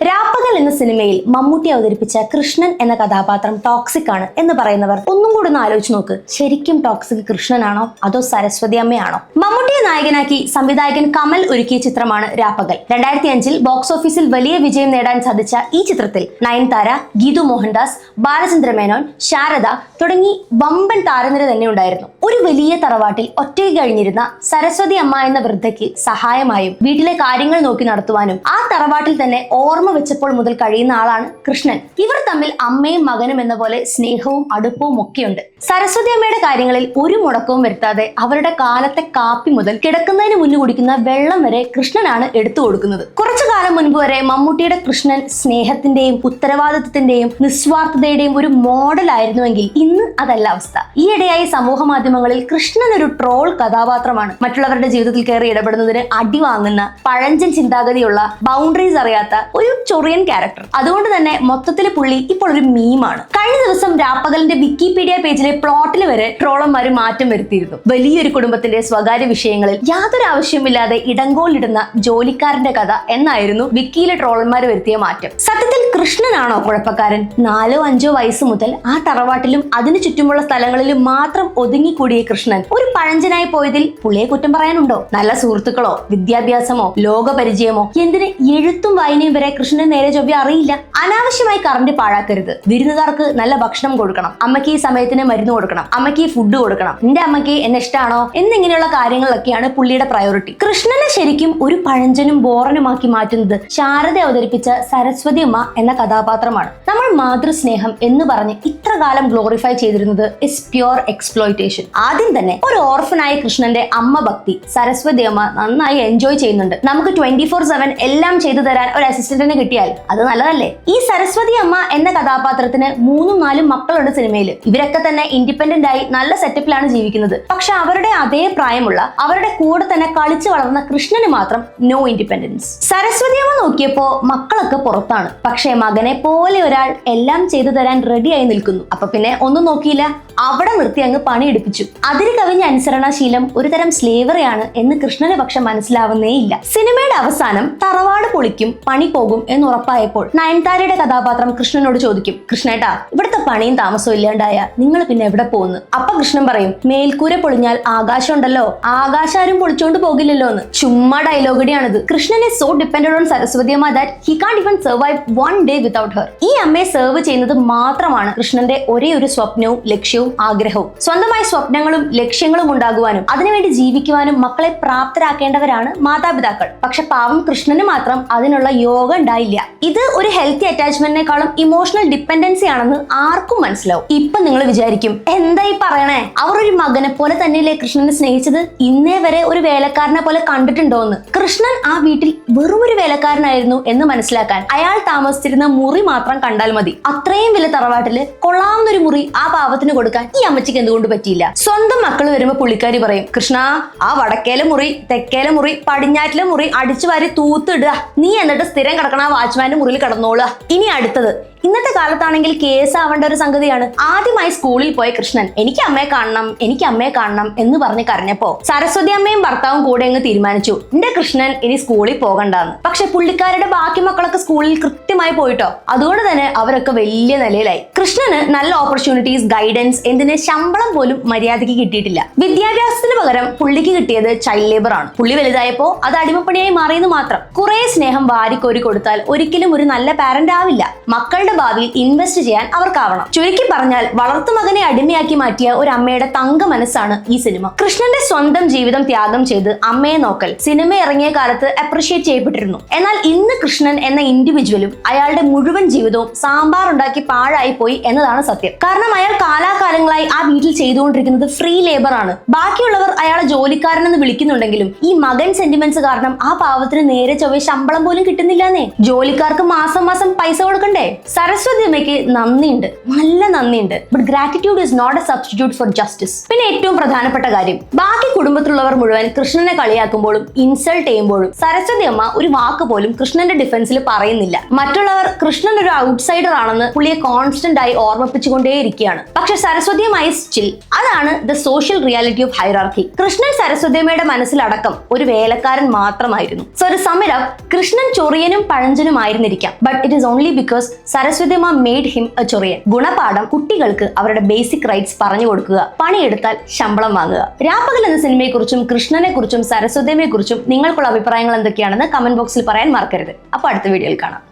രാപ്പകൽ എന്ന സിനിമയിൽ മമ്മൂട്ടി അവതരിപ്പിച്ച കൃഷ്ണൻ എന്ന കഥാപാത്രം ടോക്സിക് ആണ് എന്ന് പറയുന്നവർ ഒന്നും കൂടെ ഒന്ന് ആലോചിച്ച് നോക്ക്. ശരിക്കും ടോക്സിക് കൃഷ്ണനാണോ അതോ സരസ്വതി അമ്മയാണോ? മമ്മൂട്ടിയെ നായകനാക്കി സംവിധായകൻ കമൽ ഒരുക്കിയ ചിത്രമാണ് രാപ്പകൽ. 2005 ബോക്സ് ഓഫീസിൽ വലിയ വിജയം നേടാൻ സാധിച്ച ഈ ചിത്രത്തിൽ നയൻതാര, ഗീതു മോഹൻദാസ്, ബാലചന്ദ്ര മേനോൻ, ശാരദ തുടങ്ങി വമ്പൻ താരനിര തന്നെ ഉണ്ടായിരുന്നു. ഒരു വലിയ തറവാട്ടിൽ ഒറ്റയ്ക്ക് കഴിഞ്ഞിരുന്ന സരസ്വതി അമ്മ എന്ന വൃദ്ധയ്ക്ക് സഹായമായും വീട്ടിലെ കാര്യങ്ങൾ നോക്കി നടത്തുവാനും ആ തറവാട്ടിൽ തന്നെ ഓർമ്മ വെച്ചപ്പോൾ മുതൽ കഴിയുന്ന ആളാണ് കൃഷ്ണൻ. ഇവർ തമ്മിൽ അമ്മയും മകനും എന്ന പോലെ സ്നേഹവും അടുപ്പവും ഒക്കെയുണ്ട്. സരസ്വതി അമ്മയുടെ കാര്യങ്ങളിൽ ഒരു മുടക്കവും വരുത്താതെ അവരുടെ കാലത്തെ കാപ്പി മുതൽ കിടക്കുന്നതിന് മുന്നു കുടിക്കുന്ന വെള്ളം വരെ കൃഷ്ണനാണ് എടുത്തു കൊടുക്കുന്നത്. കുറച്ചു കാലം മുൻപ് വരെ മമ്മൂട്ടിയുടെ കൃഷ്ണൻ സ്നേഹത്തിന്റെയും ഉത്തരവാദിത്വത്തിന്റെയും നിസ്വാർത്ഥതയുടെയും ഒരു മോഡൽ ആയിരുന്നുവെങ്കിൽ ഇന്ന് അതല്ല അവസ്ഥ. ഈയിടെയായി സമൂഹ മാധ്യമങ്ങളിൽ കൃഷ്ണൻ ഒരു ട്രോൾ കഥാപാത്രമാണ്. മറ്റുള്ളവരുടെ ജീവിതത്തിൽ കയറി ഇടപെടുന്നതിന് അടി വാങ്ങുന്ന, പഴഞ്ചൻ ചിന്താഗതിയുള്ള, ബൗണ്ടറീസ് അറിയാത്ത ഒരു ചൊറിയൻ ക്യാരക്ടർ. അതുകൊണ്ട് തന്നെ മൊത്തത്തിൽ പുള്ളി ഇപ്പോൾ ഒരു മീമാണ്. കഴിഞ്ഞ ദിവസം രാപ്പകലിന്റെ വിക്കിപീഡിയ പേജിലെ പ്ലോട്ടിൽ വരെ ട്രോളന്മാര് മാറ്റം വരുത്തിയിരുന്നു. വലിയൊരു കുടുംബത്തിന്റെ സ്വകാര്യ വിഷയങ്ങളിൽ യാതൊരു ആവശ്യമില്ലാതെ ഇടങ്കോലിടുന്ന ജോലിക്കാരന്റെ കഥ എന്നായിരുന്നു വിക്കിയിലെ ട്രോളന്മാർ വരുത്തിയ മാറ്റം. സത്യത്തിൽ കൃഷ്ണനാണോ കുഴപ്പക്കാരൻ? 4-5 വയസ്സ് മുതൽ ആ തറവാട്ടിലും അതിനു ചുറ്റുമുള്ള സ്ഥലങ്ങളിലും മാത്രം ഒതുങ്ങിക്കൂടിയ കൃഷ്ണൻ ഒരു പഴഞ്ചനായി പോയതിൽ പുള്ളിയെ കുറ്റം പറയാനുണ്ടോ? നല്ല സുഹൃത്തുക്കളോ, വിദ്യാഭ്യാസമോ, ലോകപരിചയമോ, എന്തിന് എഴുത്തും വായനയും വരെ കൃഷ്ണന് നേരെ ചൊവ്വ അറിയില്ല. അനാവശ്യമായി കറണ്ട് പാഴാക്കരുത്. വിരുന്നുകാർക്ക് നല്ല ഭക്ഷണം കൊടുക്കണം, അമ്മയ്ക്ക് ഈ സമയത്തിന് മരുന്ന് കൊടുക്കണം, അമ്മയ്ക്ക് ഈ ഫുഡ് കൊടുക്കണം, എന്റെ അമ്മയ്ക്ക് എന്നെ ഇഷ്ടമാണോ എന്നിങ്ങനെയുള്ള കാര്യങ്ങളിലൊക്കെയാണ് പുള്ളിയുടെ പ്രയോറിറ്റി. കൃഷ്ണനെ ശരിക്കും ഒരു പഴഞ്ചനും ബോറനുമാക്കി മാറ്റുന്നത് ശാരദ അവതരിപ്പിച്ച സരസ്വതി അമ്മ എന്ന കഥാപാത്രമാണ്. നമ്മൾ മാതൃസ്നേഹം എന്ന് പറഞ്ഞ് ഇത്ര കാലം ഗ്ലോറിഫൈ ചെയ്തിരുന്നത് ഇസ് പ്യുവർ എക്സ്പ്ലോയിറ്റേഷൻ. ആദ്യം തന്നെ ഒരു ഓർഫനായ കൃഷ്ണന്റെ അമ്മ ഭക്തി സരസ്വതി അമ്മ നന്നായി എൻജോയ് ചെയ്യുന്നുണ്ട്. നമുക്ക് 24/7 എല്ലാം ചെയ്തു തരാൻ ഒരു അസിസ്റ്റന്റിനെ കിട്ടിയാൽ അത് നല്ലതല്ലേ? ഈ സരസ്വതി അമ്മ എന്ന കഥാപാത്രത്തിന് 3-4 മക്കളുണ്ട് സിനിമയിൽ. ഇവരൊക്കെ തന്നെ ഇൻഡിപെൻഡന്റ് ആയി നല്ല സെറ്റപ്പിലാണ് ജീവിക്കുന്നത്. പക്ഷെ അവരുടെ അതേ പ്രായമുള്ള, അവരുടെ കൂടെ തന്നെ കളിച്ചു വളർന്ന കൃഷ്ണന് മാത്രം നോ ഇൻഡിപെൻഡൻസ്. സരസ്വതി അമ്മ നോക്കിയപ്പോ മക്കളൊക്കെ പുറത്താണ്, പക്ഷെ മകനെ പോലെ ഒരാൾ എല്ലാം ചെയ്തു തരാൻ റെഡിയായി നിൽക്കുന്നു. അപ്പൊ പിന്നെ ഒന്നും നോക്കിയില്ല, അവിടെ നിർത്തി അങ്ങ് പണിയെടുപ്പിച്ചു. അതിര് കവിഞ്ഞ അനുസരണാശീലം ഒരു തരം സ്ലേവറിയാണ് എന്ന് കൃഷ്ണന് പക്ഷെ മനസ്സിലാവുന്നേ ഇല്ല. സിനിമയുടെ അവസാനം തറവാട് പൊളിക്കും, പണി പോകും എന്നുറപ്പായപ്പോൾ നയൻതാരയുടെ കഥാപാത്രം കൃഷ്ണനോട് ചോദിക്കും, കൃഷ്ണേട്ടാ, ഇവിടുത്തെ പണിയും താമസവും ഇല്ലാണ്ടായ നിങ്ങൾ പിന്നെ എവിടെ പോകുന്നു? അപ്പൊ കൃഷ്ണൻ പറയും, മേൽക്കൂര പൊളിഞ്ഞാൽ ആകാശം ഉണ്ടല്ലോ, ആകാശാരും പൊളിച്ചോണ്ട് പോകില്ലല്ലോ എന്ന്. ചുമ്മാ ഡയലോഗടിയാണിത്. Krishnan is so dependent on Saraswati അമ്മ that he can't even survive one day without her. ഈ അമ്മയെ സെർവ് ചെയ്യുന്നത് മാത്രമാണ് കൃഷ്ണന്റെ ഒരേ ഒരു സ്വപ്നവും ലക്ഷ്യവും ആഗ്രഹവും. സ്വന്തമായി സ്വപ്നങ്ങളും ലക്ഷ്യങ്ങളും ഉണ്ടാകുവാനും അതിനുവേണ്ടി ജീവിക്കുവാനും മക്കളെ പ്രാപ്തരാക്കേണ്ടവരാണ് മാതാപിതാക്കൾ. പക്ഷെ പാവം കൃഷ്ണന് മാത്രം അതിനുള്ള യോഗ ഉണ്ടായില്ല. ഇത് ഒരു ഹെൽത്തി അറ്റാച്ച്മെന്റിനേക്കാളും ഇമോഷണൽ ഡിപ്പെൻഡൻസി ആണെന്ന് ആർക്കും മനസ്സിലാവും. ഇപ്പൊ നിങ്ങൾ വിചാരിക്കും, എന്തായി പറയണേ, അവർ ഒരു മകനെ പോലെ തന്നെയല്ലേ കൃഷ്ണനെ സ്നേഹിച്ചത്? ഇന്നേ വരെ ഒരു വേലക്കാരനെ പോലെ കണ്ടിട്ടുണ്ടോ എന്ന്? കൃഷ്ണൻ ആ വീട്ടിൽ വെറും ഒരു വേലക്കാരനായിരുന്നു എന്ന് മനസ്സിലാക്കാൻ അയാൾ താമസിച്ചിരുന്ന മുറി മാത്രം കണ്ടാൽ മതി. അത്രയും വലിയ തറവാട്ടില് കൊള്ളാവുന്നൊരു മുറി ആ പാവത്തിന് കൊടുക്കാൻ ഈ അമ്മച്ചിക്ക് എന്തുകൊണ്ട് പറ്റിയില്ല? സ്വന്തം മക്കൾ വരുമ്പോ പുള്ളിക്കാരി പറയും, കൃഷ്ണ, ആ വടക്കേലെ മുറി, തെക്കേലെ മുറി, പടിഞ്ഞാറ്റിലെ മുറി അടിച്ചു വാരി തൂത്തിടുക, നീ എന്നിട്ട് സ്ഥിരം കിടക്കണ ആ വാച്ച്മാന്റെ മുറിയിൽ കിടന്നോളുക. ഇനി അടുത്തത്, ഇന്നത്തെ കാലത്താണെങ്കിൽ കേസ് ആവേണ്ട ഒരു സംഗതിയാണ്. ആദ്യമായി സ്കൂളിൽ പോയ കൃഷ്ണൻ എനിക്ക് അമ്മയെ കാണണം, എനിക്ക് അമ്മയെ കാണണം എന്ന് പറഞ്ഞ് കരഞ്ഞപ്പോ സരസ്വതി അമ്മയും ഭർത്താവും കൂടെ അങ്ങ് തീരുമാനിച്ചു, എന്റെ കൃഷ്ണൻ ഇനി സ്കൂളിൽ പോകണ്ടെന്ന്. പക്ഷെ പുള്ളിക്കാരുടെ ബാക്കി മക്കളൊക്കെ സ്കൂളിൽ കൃത്യമായി പോയിട്ടോ. അതുകൊണ്ട് തന്നെ അവരൊക്കെ വലിയ നിലയിലായി. കൃഷ്ണന് നല്ല ഓപ്പർച്യൂണിറ്റീസ്, ഗൈഡൻസ്, എന്തിന് ശമ്പളം പോലും മര്യാദയ്ക്ക് കിട്ടിയിട്ടില്ല. വിദ്യാഭ്യാസത്തിന് പകരം പുള്ളിക്ക് കിട്ടിയത് ചൈൽഡ് ലേബർ ആണ്. പുള്ളി വലുതായപ്പോ അത് അടിമപ്പണിയായി മാറിയെന്ന് മാത്രം. കുറെ സ്നേഹം വാരിക്കോരി കൊടുത്താൽ ഒരിക്കലും ഒരു നല്ല പാരന്റ് ആവില്ല. മക്കളുടെ ഭാവിയിൽ ഇൻവെസ്റ്റ് ചെയ്യാൻ അവർക്കാവണം. ചുരുക്കി പറഞ്ഞാൽ വളർത്തുമകനെ അടിമയാക്കി മാറ്റിയ ഒരു അമ്മയുടെ തങ്ക മനസ്സാണ് ഈ സിനിമ. കൃഷ്ണന്റെ സ്വന്തം ജീവിതം ത്യാഗം ചെയ്ത് അമ്മയെ നോക്കൽ സിനിമ ഇറങ്ങിയ കാലത്ത് അപ്രിഷിയേറ്റ് ചെയ്യപ്പെട്ടിരുന്നു. എന്നാൽ ഇന്ന് കൃഷ്ണൻ എന്ന ഇൻഡിവിജ്വലും അയാളുടെ മുഴുവൻ ജീവിതവും സാമ്പാർ ഉണ്ടാക്കി പാഴായി പോയി എന്നതാണ് സത്യം. കാരണം അയാൾ കാലാകാലങ്ങളായി ആ വീട്ടിൽ ചെയ്തുകൊണ്ടിരിക്കുന്നത് ഫ്രീ ലേബർ ആണ്. ബാക്കിയുള്ളവർ അയാളെ ജോലിക്കാരനെന്ന് വിളിക്കുന്നുണ്ടെങ്കിലും ഈ മകൻ സെന്റിമെന്റ്സ് കാരണം ആ പാവത്തിന് നേരെ ചൊവ്വേ ശമ്പളം പോലും കിട്ടുന്നില്ലെന്നേ. ജോലിക്കാർക്ക് മാസം മാസം പൈസ കൊടുക്കണ്ടേ? സരസ്വതി അമ്മയ്ക്ക് നന്ദിയുണ്ട്, നല്ല നന്ദിയുണ്ട്. But gratitude is not a substitute for justice. പിന്നെ ഏറ്റവും പ്രധാനപ്പെട്ട കാര്യം, ബാക്കി കുടുംബത്തിലുള്ളവർ മുഴുവൻ കൃഷ്ണനെ കളിയാക്കുമ്പോഴും ഇൻസൾട്ട് ചെയ്യുമ്പോഴും സരസ്വതി അമ്മ ഒരു വാക്ക് പോലും കൃഷ്ണന്റെ ഡിഫൻസിൽ പറയുന്നില്ല. മറ്റുള്ളവർ കൃഷ്ണൻ ഒരു ഔട്ട്സൈഡർ ആണെന്ന് പുള്ളിയെ കോൺസ്റ്റന്റ് ആയി ഓർമ്മിപ്പിച്ചുകൊണ്ടേയിരിക്കുകയാണ്. പക്ഷെ സരസ്വതി അമ്മ ഈസ് ചിൽ. അതാണ് the social reality of hierarchy. Krishnan Saraswathi അമ്മയുടെ മനസ്സിലടക്കം ഒരു വേലക്കാരൻ മാത്രമായിരുന്നു. സോ ഒരു സമ്മിലം, കൃഷ്ണൻ ചൊറിയനും പഴഞ്ചനും ആയിരുന്നിരിക്കാം, but it is only because Saraswathi അമ്മ മെയ്ഡ് ഹിം എ ചൊറിയൻ. ഗുണപാഠം, കുട്ടികൾക്ക് അവരുടെ ബേസിക് റൈറ്റ്സ് പറഞ്ഞു കൊടുക്കുക, പണിയെടുത്താൽ ശമ്പളം വാങ്ങുക. രാപ്പകൽ എന്ന സിനിമയെക്കുറിച്ചും കൃഷ്ണനെ കുറിച്ചും സരസ്വതി അമ്മയെ കുറിച്ചും നിങ്ങൾക്കുള്ള അഭിപ്രായങ്ങൾ എന്തൊക്കെയാണെന്ന് കമന്റ് ബോക്സിൽ പറയാൻ മറക്കരുത്. അപ്പോൾ അടുത്ത വീഡിയോയിൽ കാണാം.